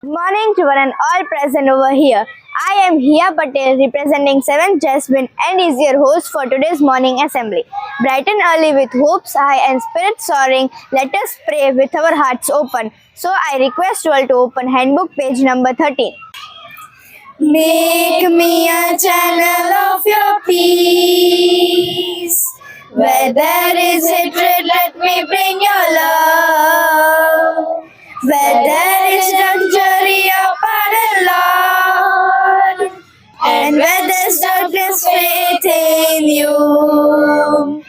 Good morning to one and all present over here. I am Hiya Patel representing 7th Jasmine and is your host for today's morning assembly. Bright and early with hopes high and spirits soaring, let us pray with our hearts open. So I request you all to open handbook page number 13. Make me a channel of your peace. Where there is hatred, let me bring your love. Where there is luxury, your pardon, Lord. And where there's darkness, faith in you. Oh,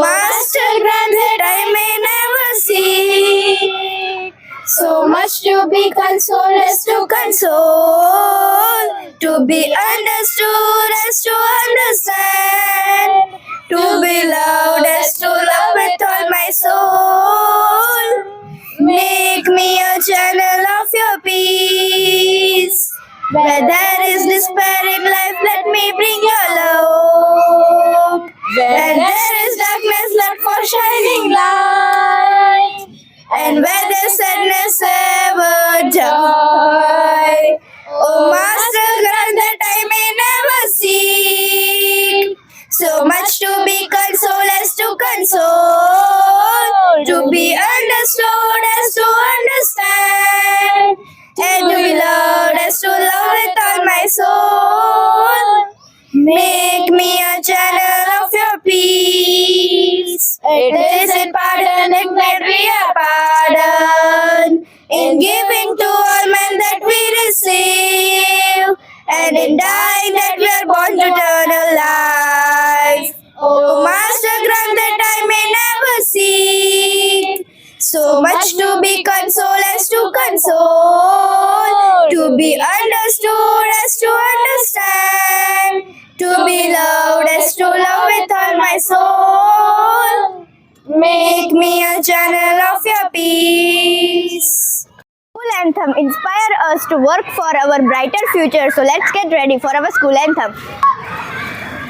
Master, grant that I may never see so much to be consoled as to console, to be understood as to understand, to be loved as to love with all my soul. Make me a channel of your peace. Where there is despair in life, let me bring your love. Where there is darkness, let for shining light. And where there's sadness, ever joy. Oh, Master, grant that I may never seek so much to be consoled as to console, to be understood as to understand, and to be loved as to love with all my soul. Make me a channel of your peace. It is in pardoning that we are pardoned, in giving to all men that we receive, and in dying that we are born to eternal life. Oh, Master, grant that I may never seek so much to be consoled as to console, to be understood as to understand, to be loved as to love with all my soul. Make me a channel of your peace. School anthem inspire us to work for our brighter future. So let's get ready for our school anthem.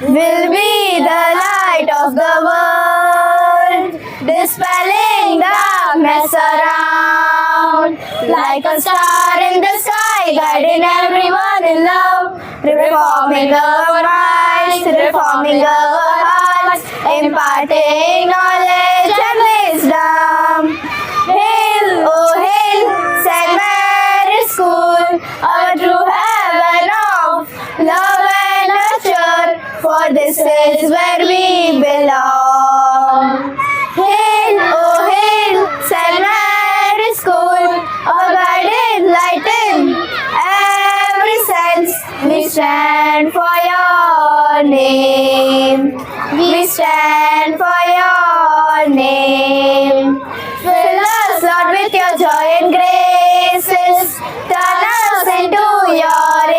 Will be the light of the world, dispelling darkness around, like a star in the sky, guiding everyone in love, reforming our minds, reforming our hearts, imparting knowledge and wisdom. Hail, oh hail, St. Mary's School, our true heaven of love and nurture, for this is where we belong. Hail, oh hail, St. Mary's School, our guiding light in every sense. We stand for your name. We stand for your name. Fill us, Lord, with your joy and graces. Turn us into your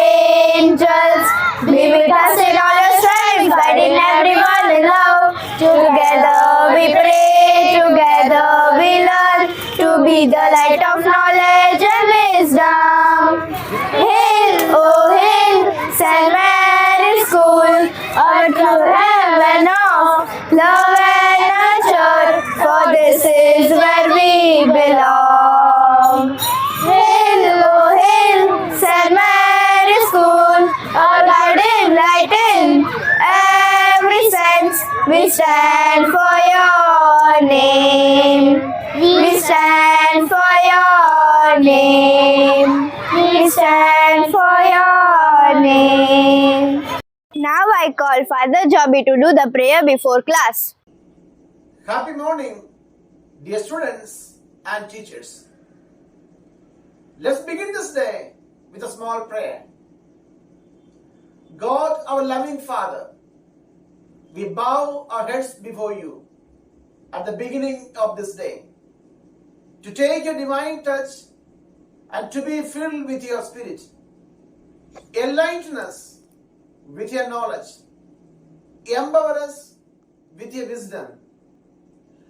angels. Be with us in all your strength, guiding everyone in love. Together we pray, together we learn to be the light of knowledge and wisdom. Hail, oh hail, St. Mary's School, our true heaven of love and nurture, for this is where we belong. Hail, oh hail, St. Mary's School, our guiding light in every sense. We stand for your name. We stand for your name. We stand for your name. Now I call Father Jobby to do the prayer before class. Happy morning, dear students and teachers. Let's begin this day with a small prayer. God, our loving Father, we bow our heads before you at the beginning of this day to take your divine touch and to be filled with your Spirit. Enlighten us with your knowledge, empower us with your wisdom,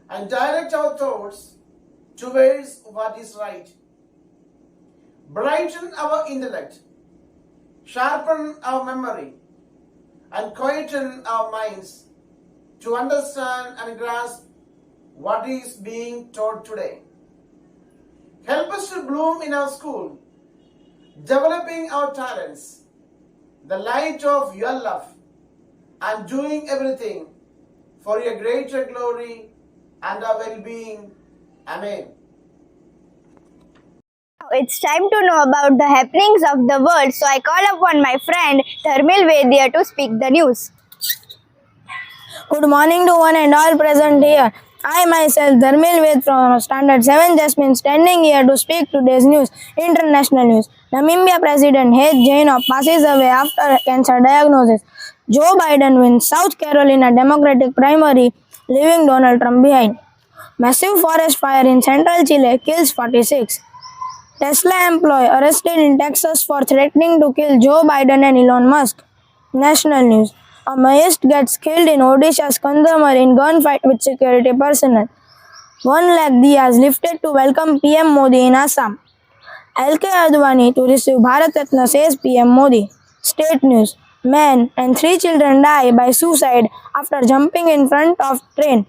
and direct our thoughts towards what is right. Brighten our intellect, sharpen our memory, and quieten our minds to understand and grasp what is being taught today. Help us to bloom in our school developing our talents, the light of your love, and doing everything for your greater glory and our well-being. Amen. Now it's time to know about the happenings of the world, so I call upon my friend Dharmil Vedya to speak the news. Good morning to one and all present here. I myself, Dharmil Ved from Standard 7 Jasmine, standing here to speak today's news. International news. Namibia President Heath Jainoff passes away after cancer diagnosis. Joe Biden wins South Carolina Democratic primary, leaving Donald Trump behind. Massive forest fire in central Chile kills 46. Tesla employee arrested in Texas for threatening to kill Joe Biden and Elon Musk. National news. A maoist gets killed in Odisha's Kandhamar in gunfight with security personnel. 1 lakh diyas lifted to welcome PM Modi in Assam. LK Advani to receive Bharat Ratna, says PM Modi. State news. Man and 3 children die by suicide after jumping in front of train.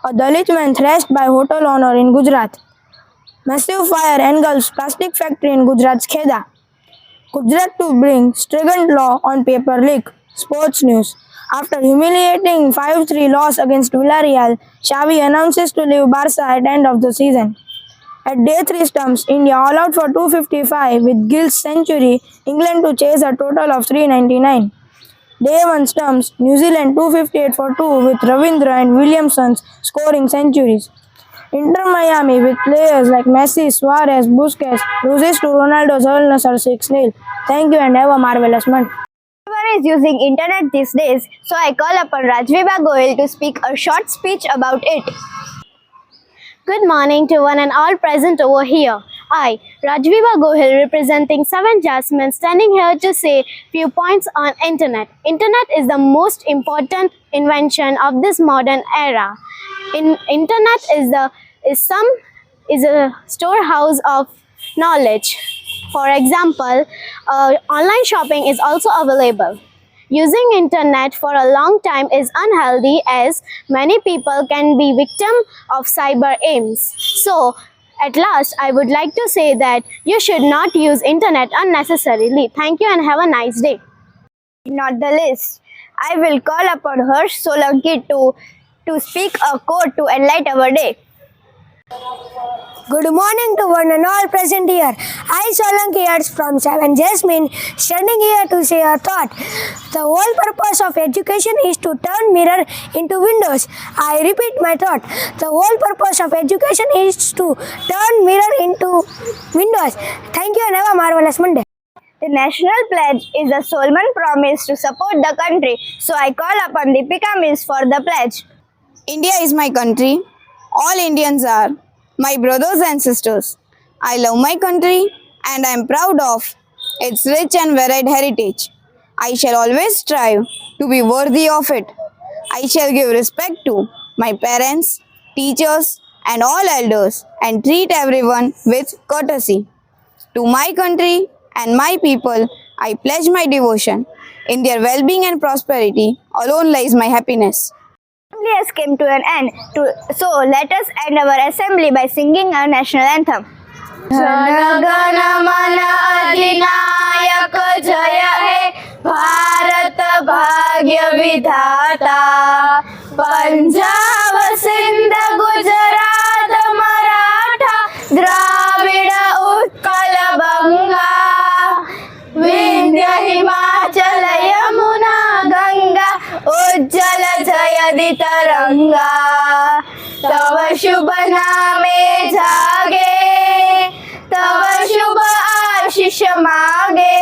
A Dalit man thrashed by hotel owner in Gujarat. Massive fire engulfs plastic factory in Gujarat's Kheda. Gujarat to bring stringent law on paper leak. Sports news. After humiliating 5-3 loss against Villarreal, Xavi announces to leave Barca at end of the season. At day 3 stumps, India all out for 255 with Gill's century, England to chase a total of 399. Day 1 stumps, New Zealand 258 for 2 with Ravindra and Williamson scoring centuries. Inter Miami with players like Messi, Suarez, Busquets loses to Ronaldo's Al Nassr 6-0. Thank you and have a marvelous month. Everyone is using internet these days, so I call upon Rajviba Goyal to speak a short speech about it. Good morning to one and all present over here. I, Rajviba Gohil, representing 7 Jasmine, standing here to say few points on internet. Internet is the most important invention of this modern era. Internet is a storehouse of knowledge. For example, online shopping is also available. Using internet for a long time is unhealthy as many people can be victim of cyber aims. So, at last, I would like to say that you should not use internet unnecessarily. Thank you and have a nice day. Not the least, I will call upon Harsh Solanki to speak a quote to enlighten our day. Good morning to one and all present here. I, Solanki Arts from 7 Jasmine, standing here to say a thought. The whole purpose of education is to turn mirror into windows. I repeat my thought. The whole purpose of education is to turn mirror into windows. Thank you and have a marvelous Monday. The national pledge is a solemn promise to support the country, so I call upon Deepika Mills for the pledge. India is my country. All Indians are my brothers and sisters. I love my country and I am proud of its rich and varied heritage. I shall always strive to be worthy of it. I shall give respect to my parents, teachers and all elders and treat everyone with courtesy. To my country and my people, I pledge my devotion. In their well-being and prosperity alone lies my happiness. Assembly has come to an end, so let us end our assembly by singing our national anthem. Jana Mana Adinayak Jaya He Bharat Bhagya Vidhata Punjab Sindh Gujarat Maratha Dravida Utkal Banga Vindhya Himachal Yamuna Ganga Ujjala Jayadi Taranga Tava Shubha Name Jage तव शुभ आशीष मागे